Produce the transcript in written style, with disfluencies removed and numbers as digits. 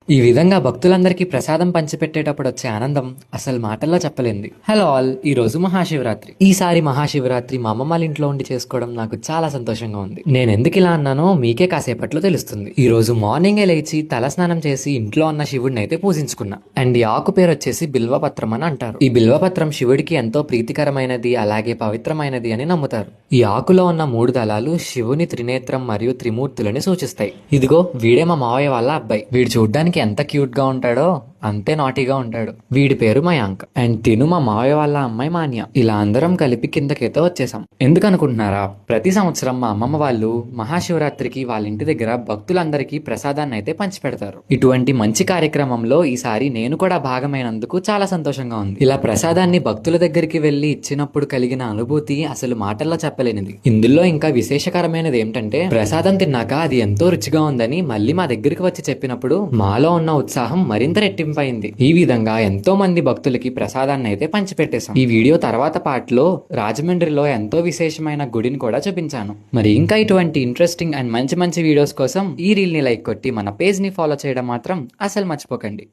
ఈ విధంగా భక్తులందరికీ ప్రసాదం పంచిపెట్టేటప్పుడు వచ్చే ఆనందం అసలు మాటల్లో చెప్పలేంది. హలో ఆల్, ఈ రోజు మహాశివరాత్రి. ఈసారి మహాశివరాత్రి మా అమ్మమ్మ వాళ్ళ ఇంట్లో ఉండి చేసుకోవడం నాకు చాలా సంతోషంగా ఉంది. నేను ఎందుకు ఇలా అన్నానో మీకే కాసేపట్లో తెలుస్తుంది. ఈ రోజు మార్నింగే లేచి తల స్నానం చేసి ఇంట్లో ఉన్న శివుడిని అయితే పూజించుకున్నా. అండ్ ఈ ఆకు పేరు వచ్చేసి బిల్వపత్రం అని అంటారు. ఈ బిల్వపత్రం శివుడికి ఎంతో ప్రీతికరమైనది, అలాగే పవిత్రమైనది అని నమ్ముతారు. ఈ ఆకులో ఉన్న 3 దళాలు శివుని త్రినేత్రం మరియు త్రిమూర్తులని సూచిస్తాయి. ఇదిగో వీడే మా మావయ్య వాళ్ళ అబ్బాయి. వీడు చూడ్డానికి ఎంత క్యూట్ గా ఉంటాడో అంతే నాటీగా ఉంటాడు. వీడి పేరు మయాంక్ అండ్ తిను మా మావయ్య వాళ్ళ అమ్మాయి మాన్య. ఇలా అందరం కలిపి కిందకైతే వచ్చేసాం. ఎందుకు అనుకుంటున్నారా? ప్రతి సంవత్సరం మా అమ్మమ్మ వాళ్ళు మహాశివరాత్రికి వాళ్ళ ఇంటి దగ్గర భక్తులందరికీ ప్రసాదాన్ని అయితే పంచిపెడతారు. ఇటువంటి మంచి కార్యక్రమంలో ఈసారి నేను కూడా భాగమైనందుకు చాలా సంతోషంగా ఉంది. ఇలా ప్రసాదాన్ని భక్తుల దగ్గరికి వెళ్లి ఇచ్చినప్పుడు కలిగిన అనుభూతి అసలు మాటల్లో చెప్పలేనిది. ఇందులో ఇంకా విశేషకరమైనది ఏంటంటే ప్రసాదం తిన్నాక అది ఎంతో రుచిగా ఉందని మళ్ళీ మా దగ్గరికి వచ్చి చెప్పినప్పుడు మాలో ఉన్న ఉత్సాహం మరింత రెట్టింపైంది. ఈ విధంగా ఎంతో మంది భక్తులకి ప్రసాదాన్ని అయితే పంచిపెట్టేశాం. ఈ వీడియో తర్వాత పార్ట్ లో రాజమండ్రిలో ఎంతో విశేషమైన గుడిని కూడా చూపించాను. మరి ఇంకా ఇటువంటి ఇంట్రెస్టింగ్ అండ్ మంచి మంచి వీడియోస్ కోసం ఈ రీల్ ని లైక్ కొట్టి మన పేజ్ ని ఫాలో చేయడం మాత్రం అసలు మర్చిపోకండి.